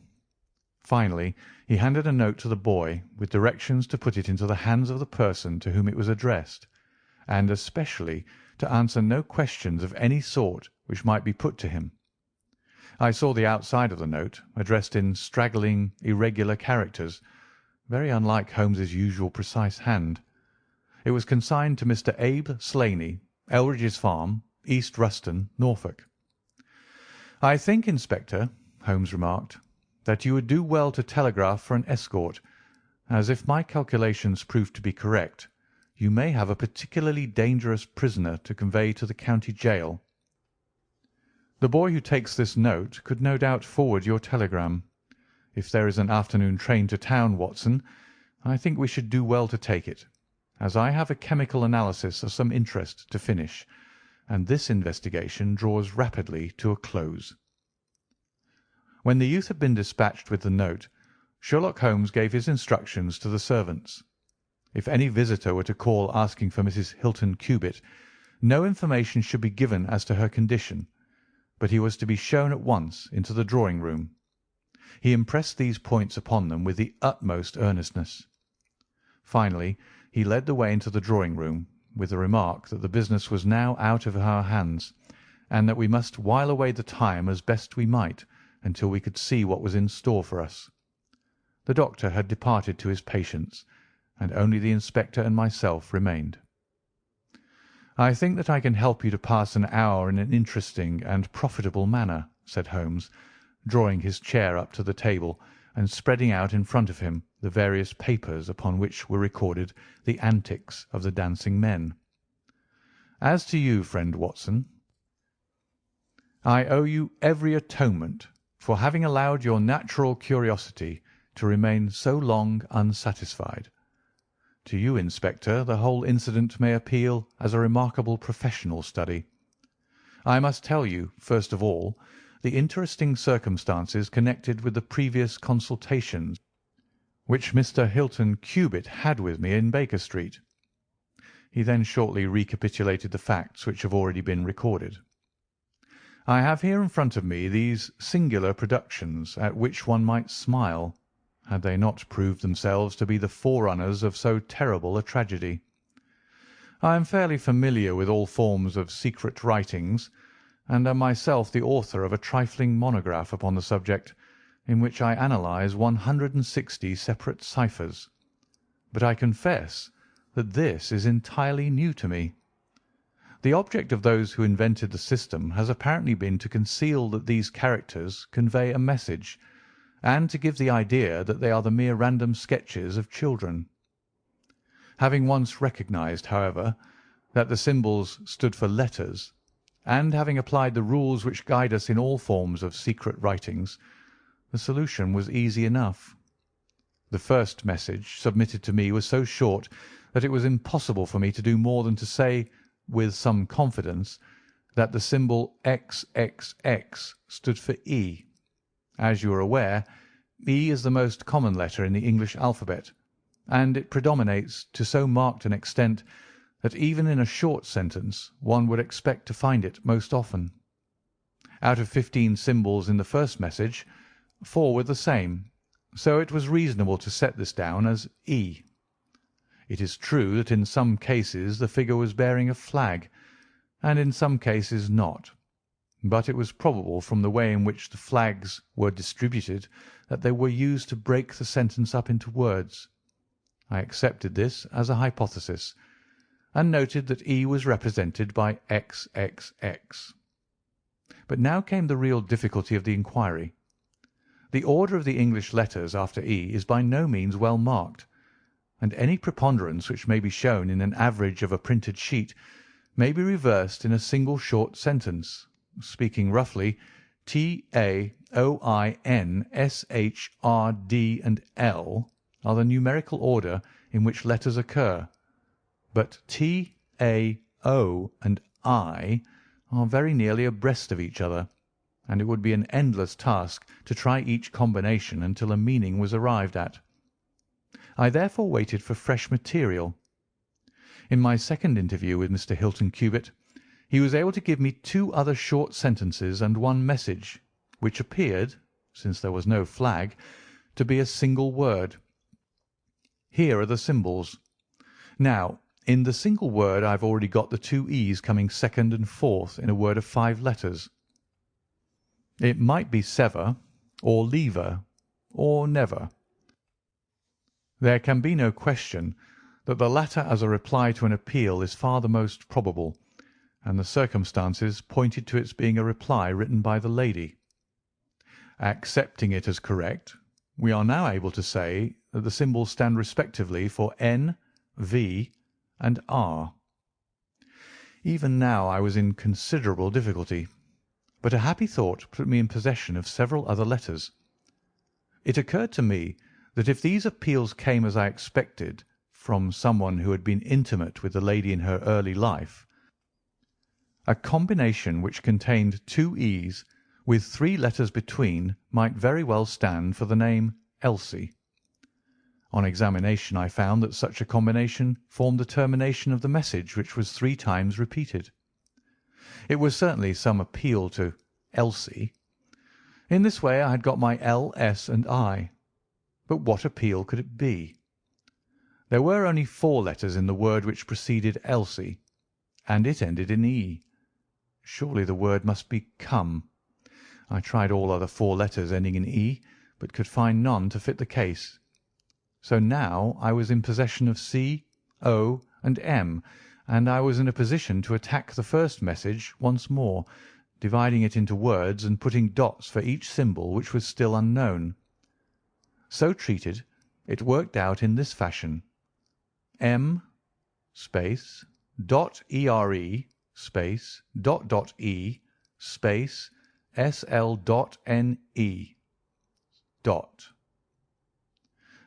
Finally, he handed a note to the boy with directions to put it into the hands of the person to whom it was addressed, and especially to answer no questions of any sort which might be put to him. I saw the outside of the note, addressed in straggling, irregular characters, very unlike Holmes's usual precise hand. It was consigned to Mr. Abe Slaney, Elridge's Farm, East Ruston, Norfolk. "I think, Inspector," Holmes remarked, "that you would do well to telegraph for an escort, as if my calculations prove to be correct, you may have a particularly dangerous prisoner to convey to the county jail. The boy who takes this note could no doubt forward your telegram. If there is an afternoon train to town, Watson, I think we should do well to take it, as I have a chemical analysis of some interest to finish, and this investigation draws rapidly to a close." When the youth had been dispatched with the note, Sherlock Holmes gave his instructions to the servants. If any visitor were to call asking for Mrs. Hilton Cubitt, no information should be given as to her condition, but he was to be shown at once into the drawing-room. He impressed these points upon them with the utmost earnestness. Finally, he led the way into the drawing-room, with the remark that the business was now out of our hands, and that we must while away the time as best we might until we could see what was in store for us. The doctor had departed to his patients, and only the inspector and myself remained. "I think that I can help you to pass an hour in an interesting and profitable manner," said Holmes, drawing his chair up to the table and spreading out in front of him the various papers upon which were recorded the antics of the dancing men. "As to you, friend Watson, I owe you every atonement for having allowed your natural curiosity to remain so long unsatisfied. To you, Inspector, the whole incident may appeal as a remarkable professional study. I must tell you, first of all, the interesting circumstances connected with the previous consultations which Mr. Hilton Cubitt had with me in Baker Street." He then shortly recapitulated the facts which have already been recorded. "I have here in front of me these singular productions at which one might smile, had they not proved themselves to be the forerunners of so terrible a tragedy. I am fairly familiar with all forms of secret writings, and am myself the author of a trifling monograph upon the subject, in which I analyse 160 separate ciphers. But I confess that this is entirely new to me. The object of those who invented the system has apparently been to conceal that these characters convey a message, and to give the idea that they are the mere random sketches of children. Having once recognised, however, that the symbols stood for letters, and having applied the rules which guide us in all forms of secret writings, the solution was easy enough. The first message submitted to me was so short that it was impossible for me to do more than to say, with some confidence, that the symbol XXX stood for E. As you are aware, E is the most common letter in the English alphabet, and it predominates to so marked an extent that even in a short sentence one would expect to find it most often. Out of 15 symbols in the first message, 4 were the same, so it was reasonable to set this down as E. It is true that in some cases the figure was bearing a flag, and in some cases not, but it was probable from the way in which the flags were distributed that they were used to break the sentence up into words. I accepted this as a hypothesis, and noted that E was represented by XXX. But now came the real difficulty of the inquiry. The order of the English letters after E is by no means well marked, and any preponderance which may be shown in an average of a printed sheet may be reversed in a single short sentence. Speaking roughly, T, A, O, I, N, S, H, R, D, and L are the numerical order in which letters occur, but T, A, O, and I are very nearly abreast of each other, and it would be an endless task to try each combination until a meaning was arrived at. I therefore waited for fresh material. In my second interview with Mr. Hilton Cubitt, he was able to give me 2 other short sentences and 1 message, which appeared, since there was no flag, to be a single word. Here are the symbols. Now, In the single word I have already got the two E's coming second and fourth in a word of 5 letters. It might be sever, or lever, or never. There can be no question that the latter as a reply to an appeal is far the most probable, and the circumstances pointed to its being a reply written by the lady. Accepting it as correct, we are now able to say that the symbols stand respectively for N, V, and R. Even now I was in considerable difficulty, but a happy thought put me in possession of several other letters. It occurred to me that if these appeals came as I expected from someone who had been intimate with the lady in her early life, a combination which contained 2 E's with 3 letters between might very well stand for the name Elsie. On examination I found that such a combination formed the termination of the message, which was 3 times repeated. It was certainly some appeal to Elsie. In this way I had got my L, S, and I. But what appeal could it be? There were only 4 letters in the word which preceded Elsie, and it ended in E. Surely the word must be come. I tried all other 4 letters ending in E, but could find none to fit the case. So now I was in possession of C, O, and M, and I was in a position to attack the first message once more, dividing it into words and putting dots for each symbol which was still unknown. So treated, it worked out in this fashion: M space dot ERE space dot dot E space SL dot NE dot.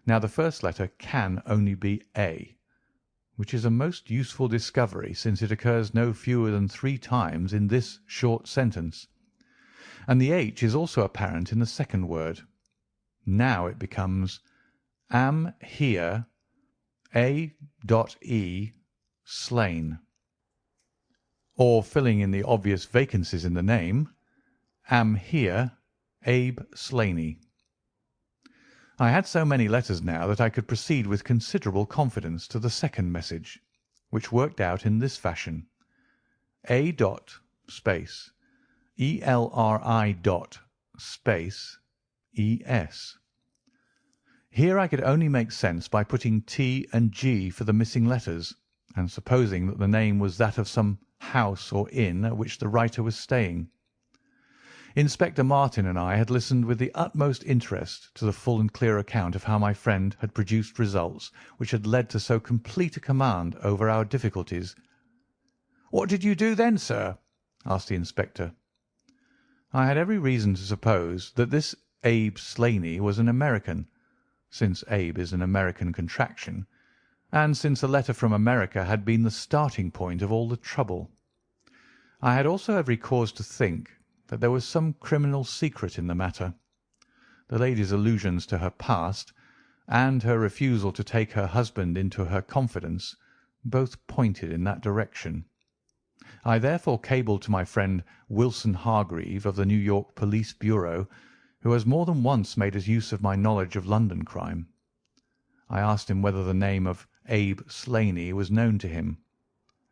Now the first letter can only be A, which is a most useful discovery, since it occurs no fewer than 3 times in this short sentence, and the H is also apparent in the second word. Now it becomes am here A.E. slain, or filling in the obvious vacancies in the name, am here Abe Slaney. I had so many letters now that I could proceed with considerable confidence to the second message, which worked out in this fashion: A. dot space ELRI dot space ES. Here I could only make sense by putting T and G for the missing letters, and supposing that the name was that of some house or inn at which the writer was staying. Inspector Martin and I had listened with the utmost interest to the full and clear account of how my friend had produced results which had led to so complete a command over our difficulties. "What did you do then, sir?" asked the inspector. I had every reason to suppose that this Abe Slaney was an American, since Abe is an American contraction, and since a letter from America had been the starting point of all the trouble. I had also every cause to think that there was some criminal secret in the matter. The lady's allusions to her past, and her refusal to take her husband into her confidence, both pointed in that direction. I therefore cabled to my friend Wilson Hargreave of the New York Police Bureau, who has more than once made use of my knowledge of London crime. I asked him whether the name of Abe Slaney was known to him.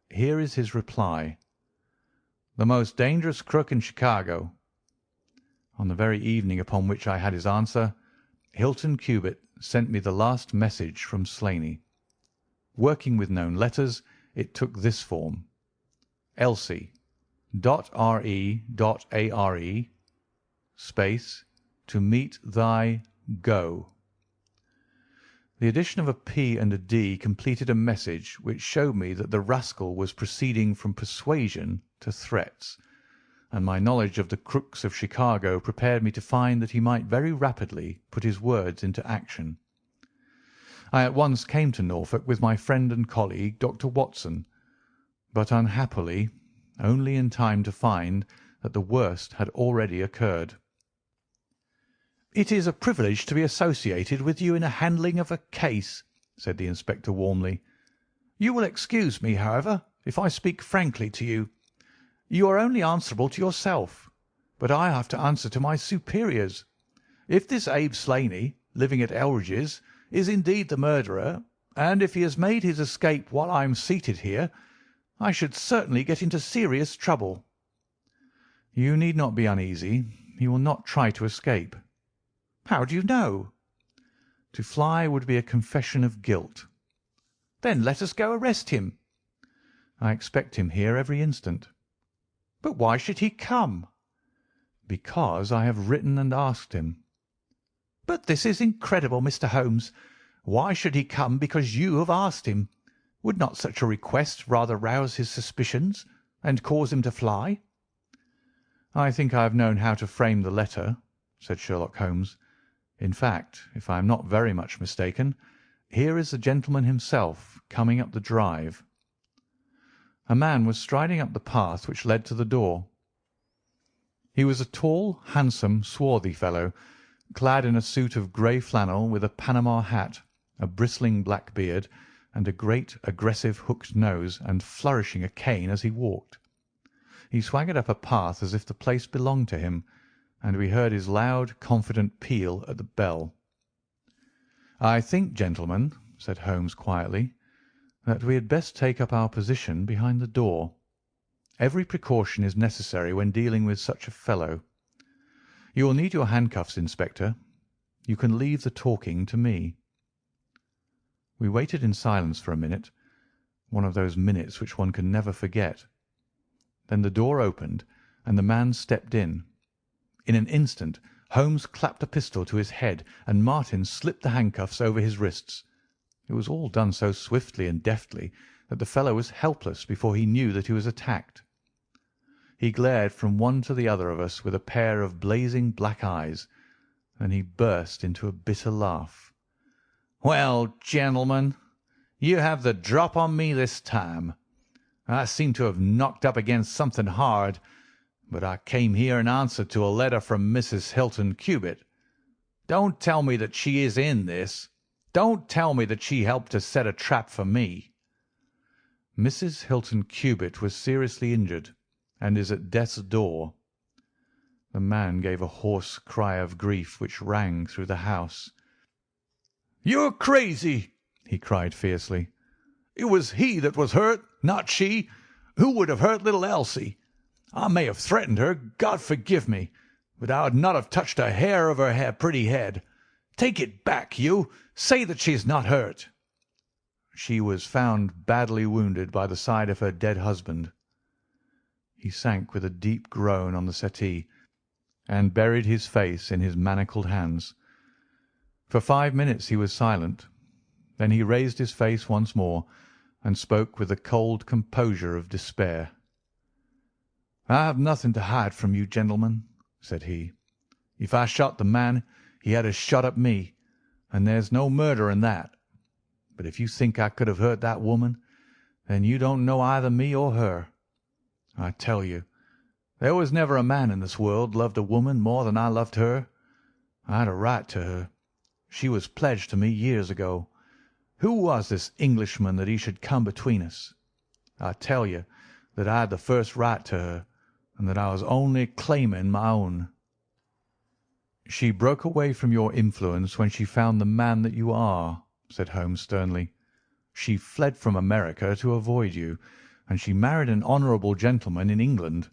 Here is his reply: "The most dangerous crook in Chicago." On the very evening upon which I had his answer, Hilton Cubitt sent me the last message from Slaney. Working with known letters, it took this form: Elsie .re.are space to meet thy go. The addition of a P and a D completed a message which showed me that the rascal was proceeding from persuasion to threats, and my knowledge of the crooks of Chicago prepared me to find that he might very rapidly put his words into action. I at once came to Norfolk with my friend and colleague, Dr. Watson, but unhappily only in time to find that the worst had already occurred. "It is a privilege to be associated with you in the handling of a case," said the inspector warmly. "You will excuse me, however, if I speak frankly to you. You are only answerable to yourself, but I have to answer to my superiors. If this Abe Slaney, living at Elridge's, is indeed the murderer, and if he has made his escape while I am seated here, I should certainly get into serious trouble." "You need not be uneasy. He will not try to escape." "How do you know?" "To fly would be a confession of guilt." "Then let us go arrest him." "I expect him here every instant." "But why should he come?" "Because I have written and asked him." "But this is incredible, Mr. Holmes. Why should he come because you have asked him? Would not such a request rather rouse his suspicions and cause him to fly?" "I think I have known how to frame the letter," said Sherlock Holmes. "In fact, if I am not very much mistaken, here is the gentleman himself coming up the drive." A man was striding up the path which led to the door. He was a tall, handsome, swarthy fellow, clad in a suit of grey flannel with a Panama hat, a bristling black beard, and a great, aggressive hooked nose, and flourishing a cane as he walked. He swaggered up a path as if the place belonged to him, and we heard his loud, confident peal at the bell. "I think, gentlemen," said Holmes quietly, "that we had best take up our position behind the door. Every precaution is necessary when dealing with such a fellow. You will need your handcuffs, Inspector. You can leave the talking to me." We waited in silence for a minute, one of those minutes which one can never forget. Then the door opened, and the man stepped in. In an instant Holmes clapped a pistol to his head, and Martin slipped the handcuffs over his wrists. It was all done so swiftly and deftly that the fellow was helpless before he knew that he was attacked. He glared from one to the other of us with a pair of blazing black eyes. Then he burst into a bitter laugh. "Well, gentlemen, you have the drop on me this time. I seem to have knocked up against something hard, but I came here in answer to a letter from Mrs. Hilton Cubitt. Don't tell me that she is in this. Don't tell me that she helped to set a trap for me." "Mrs. Hilton Cubitt was seriously injured, and is at death's door." The man gave a hoarse cry of grief which rang through the house. "You're crazy!" he cried fiercely. "It was he that was hurt, not she. Who would have hurt little Elsie? I may have threatened her, God forgive me, but I would not have touched a hair of her pretty head. Take it back, you. Say that she is not hurt." "She was found badly wounded by the side of her dead husband." He sank with a deep groan on the settee, and buried his face in his manacled hands. For 5 minutes he was silent. Then he raised his face once more, and spoke with the cold composure of despair. "I have nothing to hide from you, gentlemen," said he. "If I shot the man, he had a shot at me, and there's no murder in that. But if you think I could have hurt that woman, then you don't know either me or her. I tell you, there was never a man in this world loved a woman more than I loved her. I had a right to her. She was pledged to me years ago. Who was this Englishman that he should come between us? I tell you that I had the first right to her, and that I was only claiming my own." "She broke away from your influence when she found the man that you are," said Holmes sternly. "She fled from America to avoid you, and she married an honourable gentleman in England.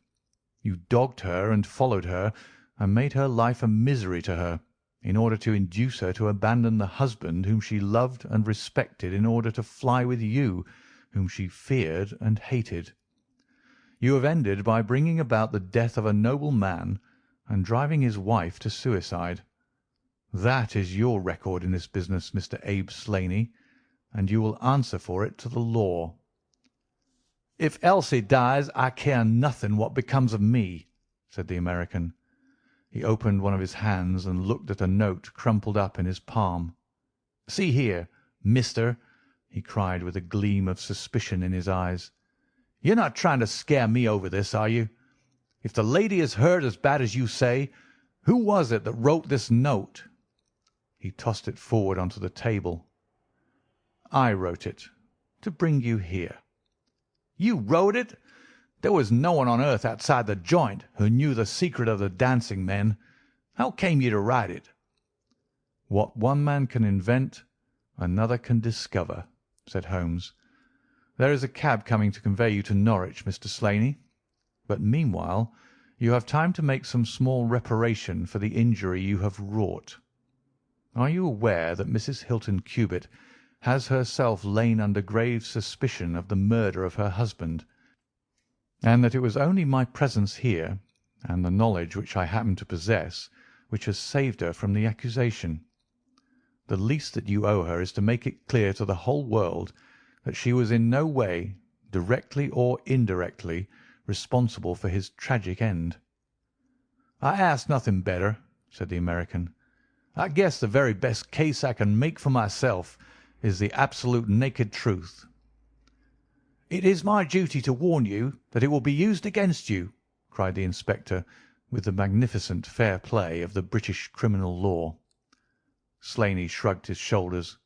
You dogged her and followed her, and made her life a misery to her, in order to induce her to abandon the husband whom she loved and respected in order to fly with you, whom she feared and hated. You have ended by bringing about the death of a noble man and driving his wife to suicide. That is your record in this business, Mr. Abe Slaney, and you will answer for it to the law." "If Elsie dies, I care nothing what becomes of me," said the American. He opened one of his hands and looked at a note crumpled up in his palm. "See here, mister," he cried with a gleam of suspicion in his eyes. "You're not trying to scare me over this, are you? If the lady is hurt as bad as you say, who was it that wrote this note?" He tossed it forward onto the table. "I wrote it, to bring you here." "You wrote it? There was no one on earth outside the joint who knew the secret of the dancing men. How came you to write it?" "What one man can invent, Another can discover," said Holmes. "There is a cab coming to convey you to Norwich, Mr. Slaney, but meanwhile you have time to make some small reparation for the injury you have wrought. Are you aware that Mrs. Hilton Cubitt has herself lain under grave suspicion of the murder of her husband, and that it was only my presence here, and the knowledge which I happen to possess, which has saved her from the accusation? The least that you owe her is to make it clear to the whole world that she was in no way, directly or indirectly, responsible for his tragic end." "I ask nothing better," said the American. "I guess the very best case I can make for myself is the absolute naked truth." "It is my duty to warn you that it will be used against you," cried the inspector, with the magnificent fair play of the British criminal law. Slaney shrugged his shoulders.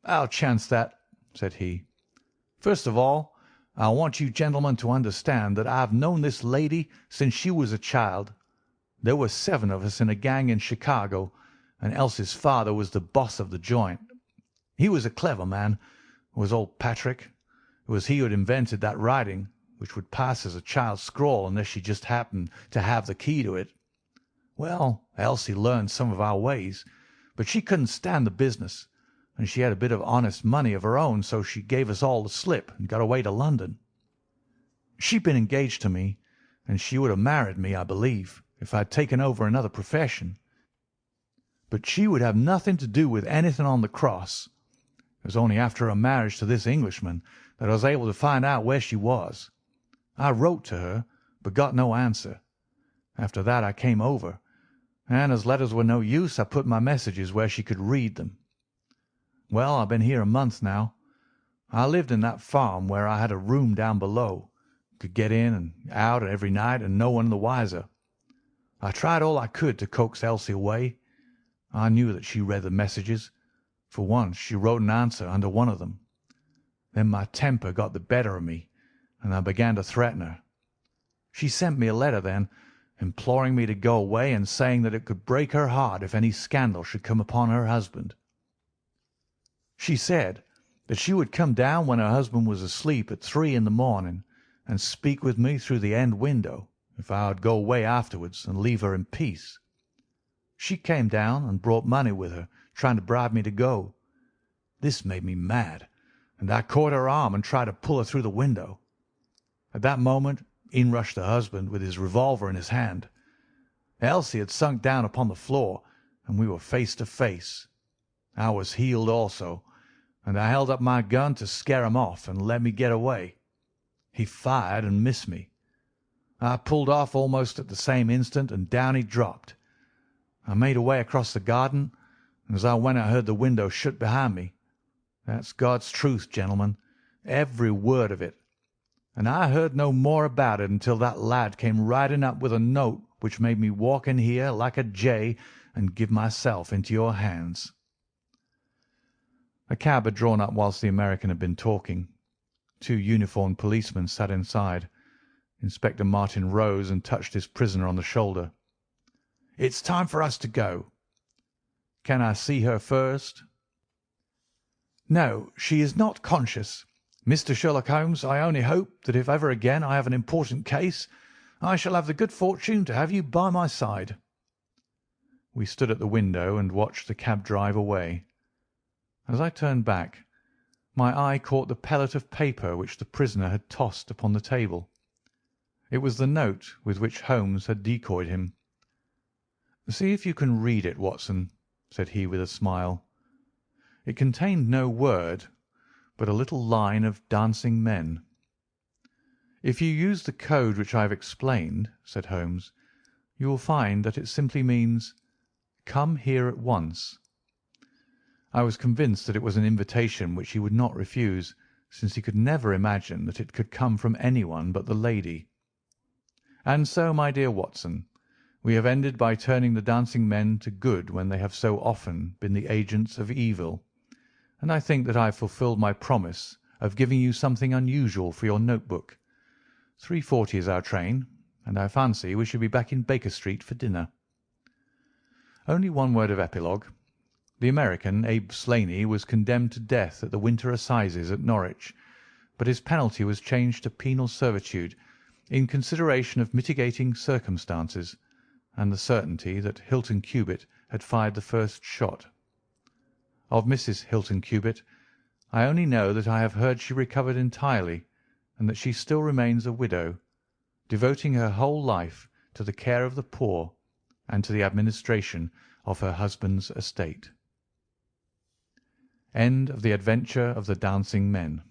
"I'll chance that," said he. "First of all, I want you gentlemen to understand that I have known this lady since she was a child. There were 7 of us in a gang in Chicago, and Elsie's father was the boss of the joint. He was a clever man, was old Patrick. It was he who had invented that writing, which would pass as a child's scrawl unless she just happened to have the key to it. Well, Elsie learned some of our ways, but she couldn't stand the business, and she had a bit of honest money of her own, so she gave us all the slip and got away to London. She'd been engaged to me, and she would have married me, I believe, if I had taken over another profession. But she would have nothing to do with anything on the cross. It was only after her marriage to this Englishman that I was able to find out where she was. I wrote to her, but got no answer. After that I came over, and as letters were no use, I put my messages where she could read them. Well, I've been here a month now. I lived in that farm where I had a room down below, could get in and out every night and no one the wiser. I tried all I could to coax Elsie away. I knew that she read the messages. For once she wrote an answer under one of them. Then my temper got the better of me, and I began to threaten her. She sent me a letter then, imploring me to go away and saying that it could break her heart if any scandal should come upon her husband. She said that she would come down when her husband was asleep at 3 in the morning and speak with me through the end window if I would go away afterwards and leave her in peace. She came down and brought money with her, trying to bribe me to go. This made me mad, and I caught her arm and tried to pull her through the window. At that moment in rushed the husband with his revolver in his hand. Elsie had sunk down upon the floor, and we were face to face. I was healed also, and I held up my gun to scare him off and let me get away. He fired and missed me. I pulled off almost at the same instant, and down he dropped. I made away across the garden, and as I went I heard the window shut behind me. That's God's truth, gentlemen, every word of it. And I heard no more about it until that lad came riding up with a note which made me walk in here like a jay and give myself into your hands." A cab had drawn up whilst the American had been talking. 2 uniformed policemen sat inside. Inspector Martin rose and touched his prisoner on the shoulder. "It's time for us to go." "Can I see her first?" "No, she is not conscious. Mr. Sherlock Holmes, I only hope that if ever again I have an important case, I shall have the good fortune to have you by my side." We stood at the window and watched the cab drive away. As I turned back, my eye caught the pellet of paper which the prisoner had tossed upon the table. It was the note with which Holmes had decoyed him. "See if you can read it, Watson," said he with a smile. It contained no word, but a little line of dancing men. "If you use the code which I have explained," said Holmes, "you will find that it simply means, 'Come here at once.'" I was convinced that it was an invitation which he would not refuse, since he could never imagine that it could come from anyone but the lady. And so, my dear Watson, we have ended by turning the dancing men to good when they have so often been the agents of evil, and I think that I have fulfilled my promise of giving you something unusual for your notebook. 3:40 is our train, and I fancy we shall be back in Baker Street for dinner. Only one word of epilogue. The American, Abe Slaney, was condemned to death at the winter assizes at Norwich, but his penalty was changed to penal servitude in consideration of mitigating circumstances and the certainty that Hilton Cubitt had fired the first shot. Of Mrs. Hilton Cubitt I only know that I have heard she recovered entirely, and that she still remains a widow, devoting her whole life to the care of the poor and to the administration of her husband's estate. End of The Adventure of the Dancing Men.